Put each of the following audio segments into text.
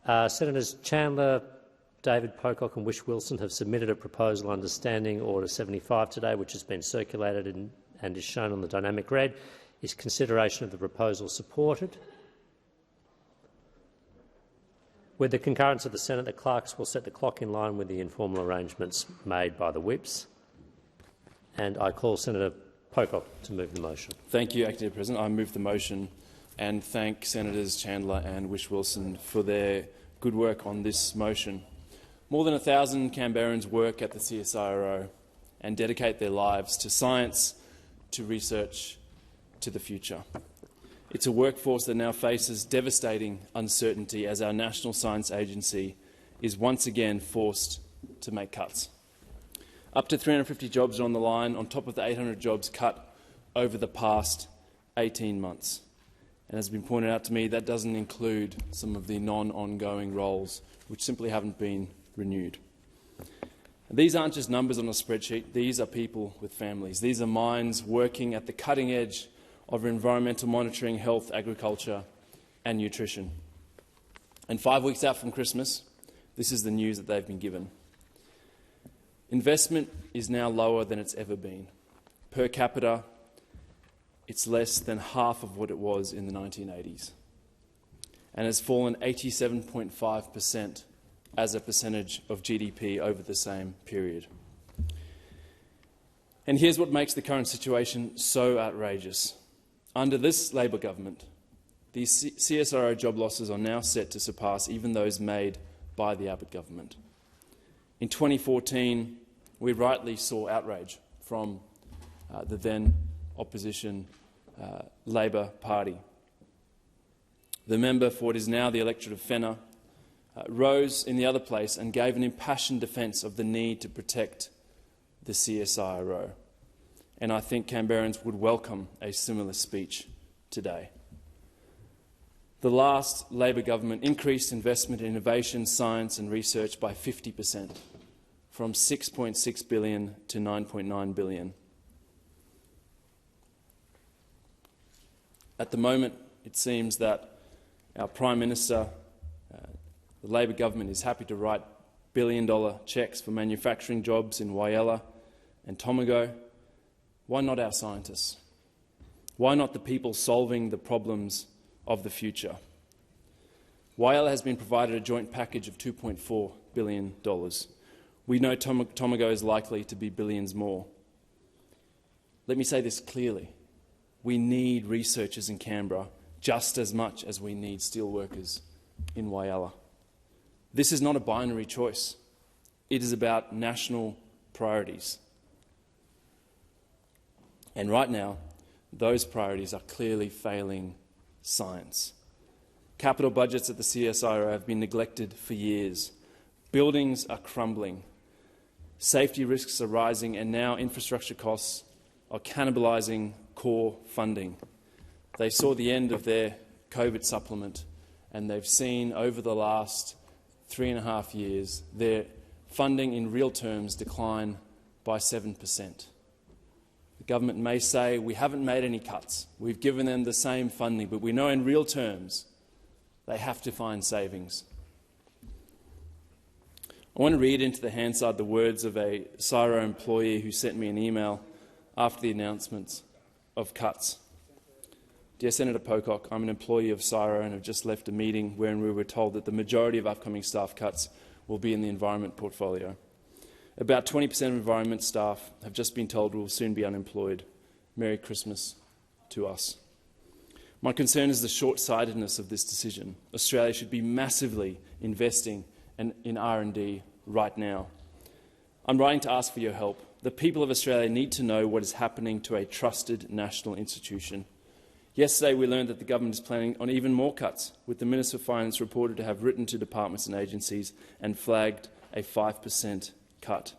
Senators Chandler, David Pocock and Whish-Wilson have submitted a proposal under Standing Order 75 today, which has been circulated and is shown on the dynamic red. Is consideration of the proposal supported? With the concurrence of the Senate, the clerks will set the clock in line with the informal arrangements made by the whips. And I call Senator Pocock to move the motion. Thank you, Acting President. I move the motion and thank Senators Chandler and Whish-Wilson for their good work on this motion. More than 1,000 Canberrans work at the CSIRO and dedicate their lives to science, to research, to the future. It's a workforce that now faces devastating uncertainty as our National Science Agency is once again forced to make cuts. Up to 350 jobs are on the line, on top of the 800 jobs cut over the past 18 months. And as has been pointed out to me, that doesn't include some of the non-ongoing roles which simply haven't been renewed. These aren't just numbers on a spreadsheet. These are people with families. These are minds working at the cutting edge of environmental monitoring, health, agriculture and nutrition. And 5 weeks out from Christmas, this is the news that they've been given. Investment is now lower than it's ever been. Per capita, it's less than half of what it was in the 1980s and has fallen 87.5% as a percentage of GDP over the same period. And here's what makes the current situation so outrageous. Under this Labor government, these CSIRO job losses are now set to surpass even those made by the Abbott government. In 2014, we rightly saw outrage from the then opposition Labor Party. The member for what is now the electorate of Fenner rose in the other place and gave an impassioned defence of the need to protect the CSIRO. And I think Canberrans would welcome a similar speech today. The last Labor government increased investment in innovation, science and research by 50%, from $6.6 billion to $9.9 billion. At the moment, it seems that our Prime Minister, the Labor government, is happy to write billion-dollar cheques for manufacturing jobs in Whyalla and Tomago. Why not our scientists? Why not the people solving the problems of the future? Whyalla has been provided a joint package of $2.4 billion. We know Tomago is likely to be billions more. Let me say this clearly. We need researchers in Canberra just as much as we need steelworkers in Whyalla. This is not a binary choice. It is about national priorities. And right now, those priorities are clearly failing science. Capital budgets at the CSIRO have been neglected for years. Buildings are crumbling. Safety risks are rising, and now infrastructure costs are cannibalising core funding. They saw the end of their COVID supplement, and they've seen over the last 3.5 years their funding in real terms decline by 7%. The government may say, we haven't made any cuts, we've given them the same funding, but we know in real terms they have to find savings. I want to read into the Hansard the words of a CSIRO employee who sent me an email after the announcements of cuts. Dear Senator Pocock, I'm an employee of CSIRO and have just left a meeting wherein we were told that the majority of upcoming staff cuts will be in the environment portfolio. About 20% of environment staff have just been told we will soon be unemployed. Merry Christmas to us. My concern is the short-sightedness of this decision. Australia should be massively investing in R&D right now. I'm writing to ask for your help. The people of Australia need to know what is happening to a trusted national institution. Yesterday we learned that the government is planning on even more cuts, with the Minister of Finance reported to have written to departments and agencies and flagged a 5% cut.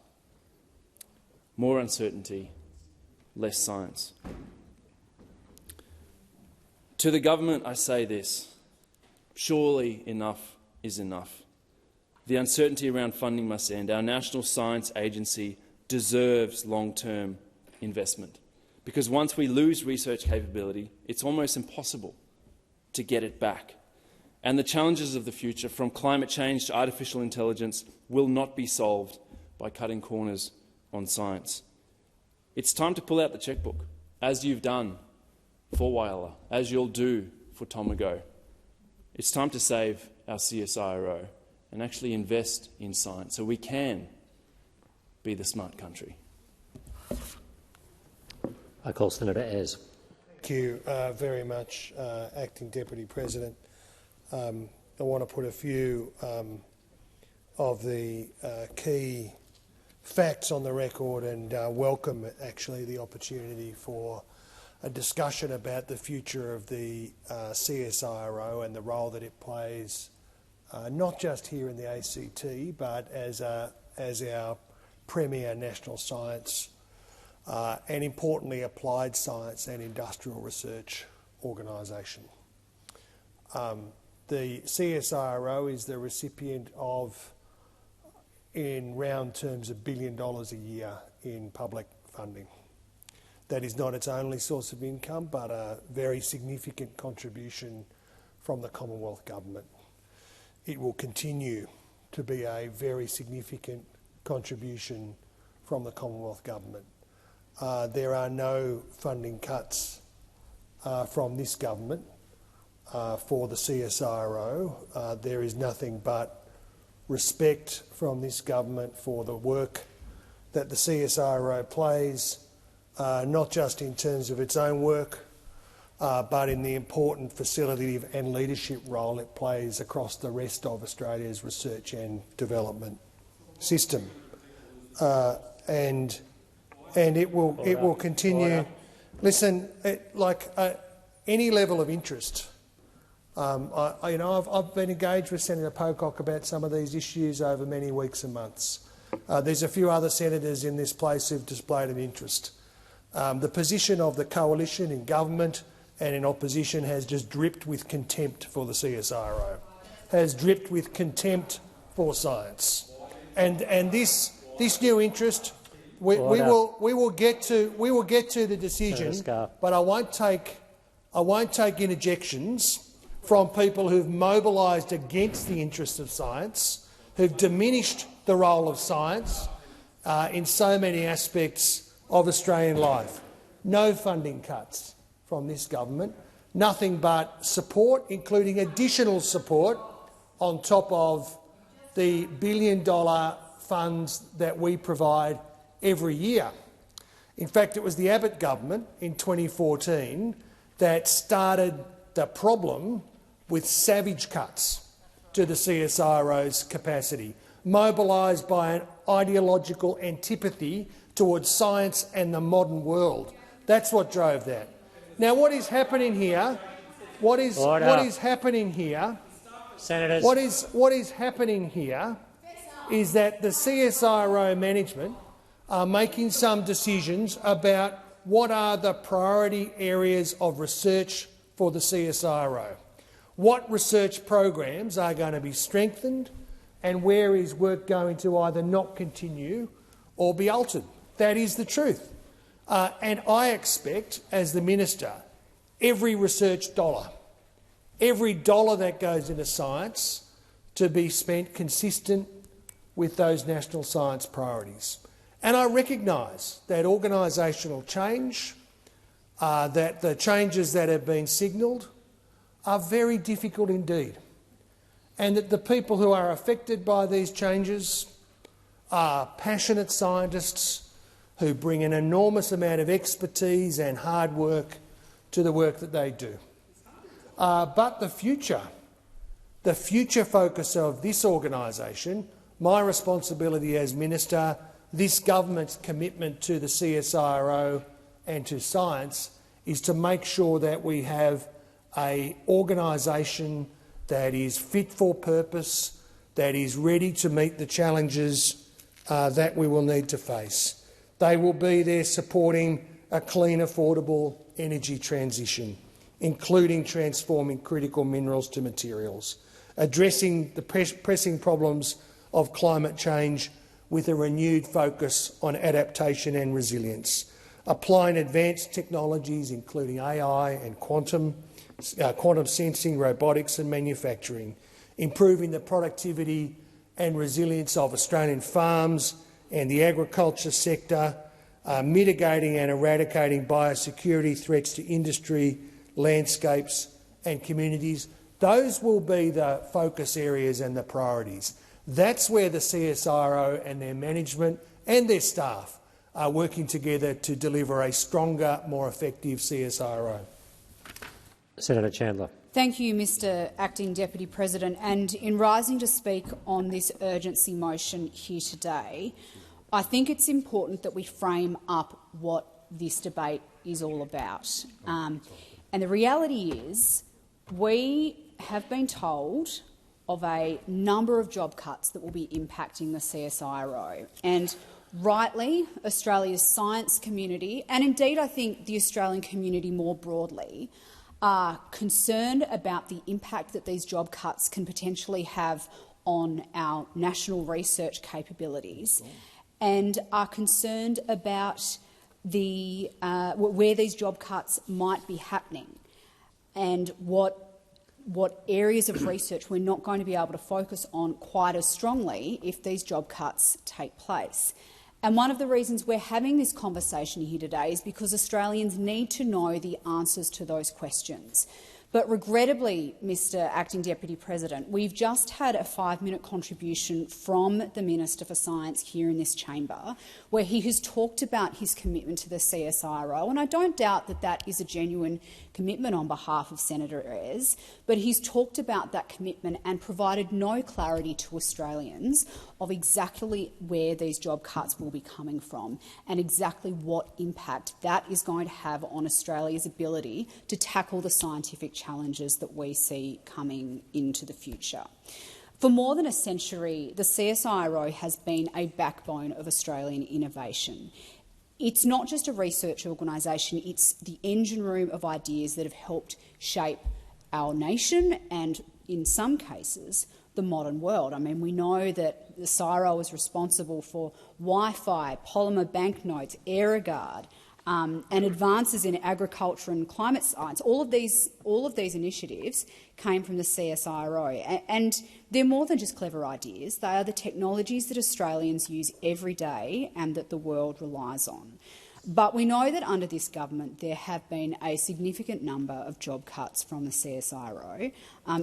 More uncertainty, less science. To the government I say this: surely enough is enough. The uncertainty around funding must end. Our National Science Agency deserves long-term investment, because once we lose research capability, it's almost impossible to get it back. And the challenges of the future, from climate change to artificial intelligence, will not be solved by cutting corners on science. It's time to pull out the chequebook, as you've done for Whyalla, as you'll do for Tomago. It's time to save our CSIRO and actually invest in science so we can be the smart country. I call Senator Ayres. Thank you very much, Acting Deputy President. I want to put a few of the key facts on the record and welcome actually the opportunity for a discussion about the future of the CSIRO and the role that it plays, not just here in the ACT, but as our premier national science and importantly applied science and industrial research organisation. The CSIRO is the recipient of, in round terms, $1 billion a year in public funding. That is not its only source of income, but a very significant contribution from the Commonwealth Government. It will continue to be a very significant contribution from the Commonwealth Government. There are no funding cuts from this government for the CSIRO. There is nothing but respect from this government for the work that the CSIRO plays, not just in terms of its own work, but in the important facilitative and leadership role it plays across the rest of Australia's research and development system. And it will continue. Listen, any level of interest. I've been engaged with Senator Pocock about some of these issues over many weeks and months. There's a few other senators in this place who've displayed an interest. The position of the coalition in government and in opposition has just dripped with contempt for the CSIRO, has dripped with contempt for science, and this new interest. We will get to the decision, but I won't take interjections from people who've mobilised against the interests of science, who've diminished the role of science in so many aspects of Australian life. No funding cuts from this government, nothing but support, including additional support on top of the $1 billion funds that we provide every year. In fact, it was the Abbott government in 2014 that started the problem with savage cuts to the CSIRO's capacity, mobilised by an ideological antipathy towards science and the modern world. That's what drove that. Now, what is happening here? What is happening here? Senators. What is happening here is that the CSIRO management are making some decisions about what are the priority areas of research for the CSIRO, what research programs are going to be strengthened, and where is work going to either not continue or be altered. That is the truth. And I expect, as the minister, every research dollar, every dollar that goes into science to be spent consistent with those national science priorities. And I recognise that organisational change, that the changes that have been signalled are very difficult indeed, and that the people who are affected by these changes are passionate scientists who bring an enormous amount of expertise and hard work to the work that they do. But the future focus of this organisation, my responsibility as minister, this government's commitment to the CSIRO and to science, is to make sure that we have an organisation that is fit for purpose, that is ready to meet the challenges that we will need to face. They will be there supporting a clean, affordable energy transition, including transforming critical minerals to materials, addressing the pressing problems of climate change with a renewed focus on adaptation and resilience, applying advanced technologies including AI and quantum quantum sensing, robotics and manufacturing, improving the productivity and resilience of Australian farms and the agriculture sector, mitigating and eradicating biosecurity threats to industry, landscapes and communities. Those will be the focus areas and the priorities. That's where the CSIRO and their management and their staff are working together to deliver a stronger, more effective CSIRO. Senator Chandler. Thank you, Mr Acting Deputy President. And in rising to speak on this urgency motion here today, I think it's important that we frame up what this debate is all about. And the reality is we have been told of a number of job cuts that will be impacting the CSIRO. And rightly, Australia's science community, and indeed I think the Australian community more broadly, are concerned about the impact that these job cuts can potentially have on our national research capabilities, and are concerned about where these job cuts might be happening and what areas of research we're not going to be able to focus on quite as strongly if these job cuts take place. And one of the reasons we're having this conversation here today is because Australians need to know the answers to those questions. But regrettably, Mr Acting Deputy President, we've just had a 5-minute contribution from the Minister for Science here in this chamber, where he has talked about his commitment to the CSIRO, and I don't doubt that that is a genuine commitment on behalf of Senator Ayres, but he's talked about that commitment and provided no clarity to Australians of exactly where these job cuts will be coming from and exactly what impact that is going to have on Australia's ability to tackle the scientific challenges that we see coming into the future. For more than a century, the CSIRO has been a backbone of Australian innovation. It's not just a research organisation, it's the engine room of ideas that have helped shape our nation and, in some cases, the modern world. I mean, we know that the CSIRO is responsible for Wi-Fi, polymer banknotes, AeroGuard, and advances in agriculture and climate science. All of these initiatives came from the CSIRO, and they're more than just clever ideas. They are the technologies that Australians use every day and that the world relies on. But we know that under this government there have been a significant number of job cuts from the CSIRO.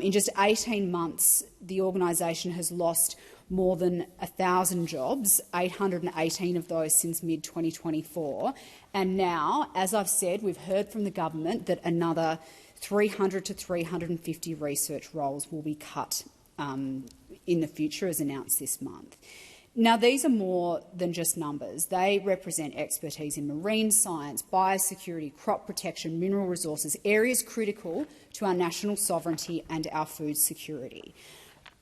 In just 18 months, the organisation has lost more than 1,000 jobs, 818 of those since mid-2024. And now, as I've said, we've heard from the government that another 300 to 350 research roles will be cut in the future, as announced this month. Now, these are more than just numbers. They represent expertise in marine science, biosecurity, crop protection, mineral resources, areas critical to our national sovereignty and our food security.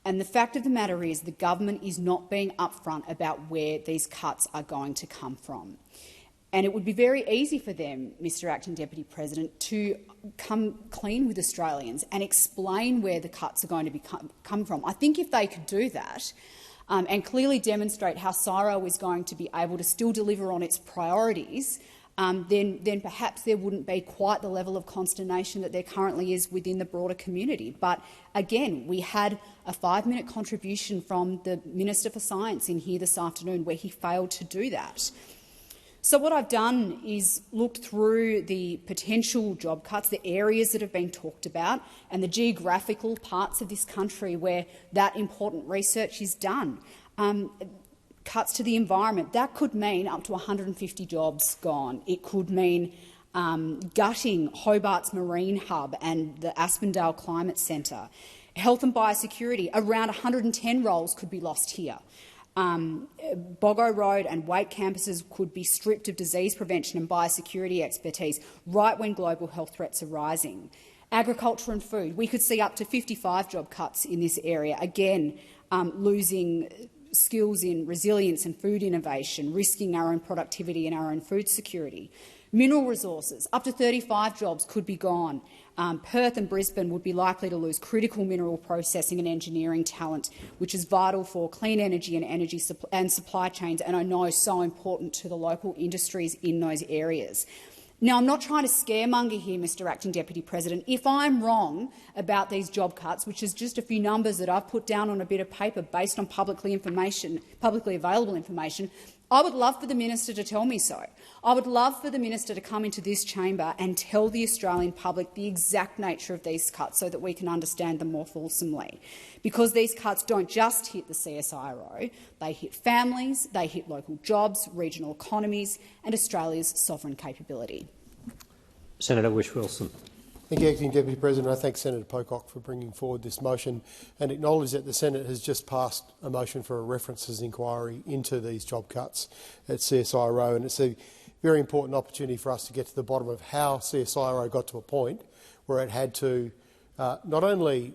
And the fact of the matter is the government is not being upfront about where these cuts are going to come from. And it would be very easy for them, Mr Acting Deputy President, to come clean with Australians and explain where the cuts are going to come from. I think if they could do that and clearly demonstrate how CSIRO is going to be able to still deliver on its priorities, then perhaps there wouldn't be quite the level of consternation that there currently is within the broader community. But again, we had a 5-minute contribution from the Minister for Science in here this afternoon where he failed to do that. So what I've done is looked through the potential job cuts, the areas that have been talked about, and the geographical parts of this country where that important research is done. Cuts to the environment, that could mean up to 150 jobs gone. It could mean gutting Hobart's Marine Hub and the Aspendale Climate Centre. Health and biosecurity, around 110 roles could be lost here. Boggo Road and Wake campuses could be stripped of disease prevention and biosecurity expertise right when global health threats are rising. Agriculture and food, we could see up to 55 job cuts in this area, again losing skills in resilience and food innovation, risking our own productivity and our own food security. Mineral resources, up to 35 jobs could be gone. Perth and Brisbane would be likely to lose critical mineral processing and engineering talent, which is vital for clean energy and supply chains, and I know so important to the local industries in those areas. Now, I'm not trying to scaremonger here, Mr Acting Deputy President. If I'm wrong about these job cuts, which is just a few numbers that I've put down on a bit of paper based on publicly available information, I would love for the minister to tell me so. I would love for the minister to come into this chamber and tell the Australian public the exact nature of these cuts so that we can understand them more fulsomely. Because these cuts don't just hit the CSIRO, they hit families, they hit local jobs, regional economies and Australia's sovereign capability. Senator Whish-Wilson. Thank you, Acting Deputy President. I thank Senator Pocock for bringing forward this motion and acknowledge that the Senate has just passed a motion for a references inquiry into these job cuts at CSIRO, and it's a very important opportunity for us to get to the bottom of how CSIRO got to a point where it had to not only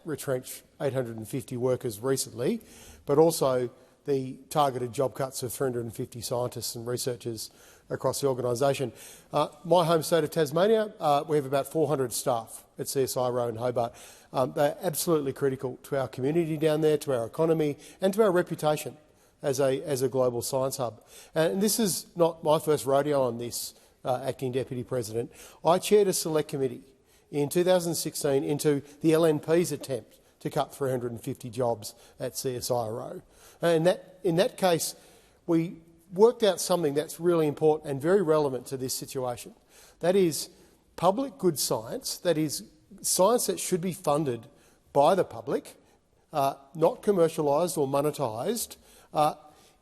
retrench 850 workers recently, but also the targeted job cuts of 350 scientists and researchers across the organisation. My home state of Tasmania, we have about 400 staff at CSIRO in Hobart. They're absolutely critical to our community down there, to our economy and to our reputation as a global science hub. And this is not my first rodeo on this, Acting Deputy President. I chaired a select committee in 2016 into the LNP's attempt to cut 350 jobs at CSIRO. And in that case, we worked out something that's really important and very relevant to this situation. That is public good science, that is science that should be funded by the public, not commercialised or monetised,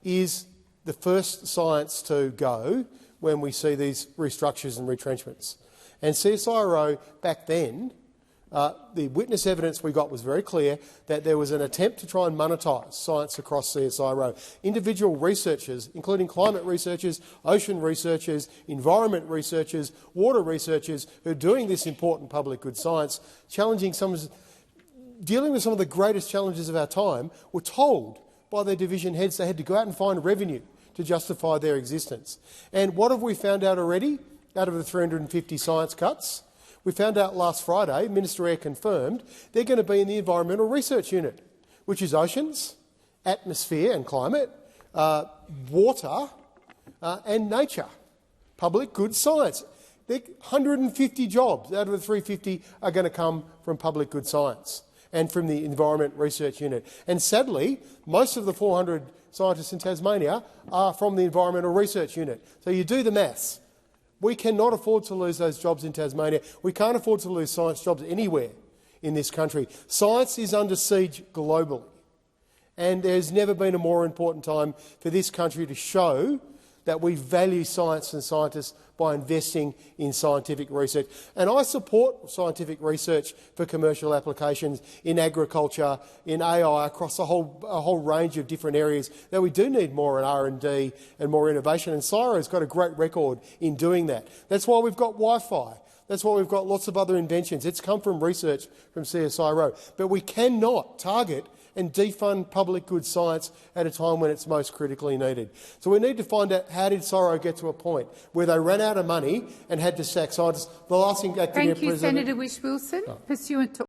is the first science to go when we see these restructures and retrenchments. And CSIRO back then, the witness evidence we got was very clear that there was an attempt to try and monetise science across CSIRO. Individual researchers, including climate researchers, ocean researchers, environment researchers, water researchers, who are doing this important public good science, dealing with some of the greatest challenges of our time, were told by their division heads they had to go out and find revenue to justify their existence. And what have we found out already out of the 350 science cuts? We found out last Friday, Minister Eyre confirmed, they're going to be in the Environmental Research Unit, which is oceans, atmosphere and climate, water and nature. Public good science. 150 jobs out of the 350 are going to come from public good science and from the Environment Research Unit. And sadly, most of the 400 scientists in Tasmania are from the Environmental Research Unit. So you do the maths. We cannot afford to lose those jobs in Tasmania. We can't afford to lose science jobs anywhere in this country. Science is under siege globally, and there's never been a more important time for this country to show that we value science and scientists by investing in scientific research. And I support scientific research for commercial applications in agriculture, in AI, across a whole range of different areas that we do need more in R&D and more innovation. And CSIRO's got a great record in doing that. That's why we've got Wi-Fi. That's why we've got lots of other inventions. It's come from research from CSIRO. But we cannot target and defund public good science at a time when it's most critically needed. So we need to find out, how did CSIRO get to a point where they ran out of money and had to sack scientists? The last thing, Acting President. Thank you, Senator Whish-Wilson. Pursuant to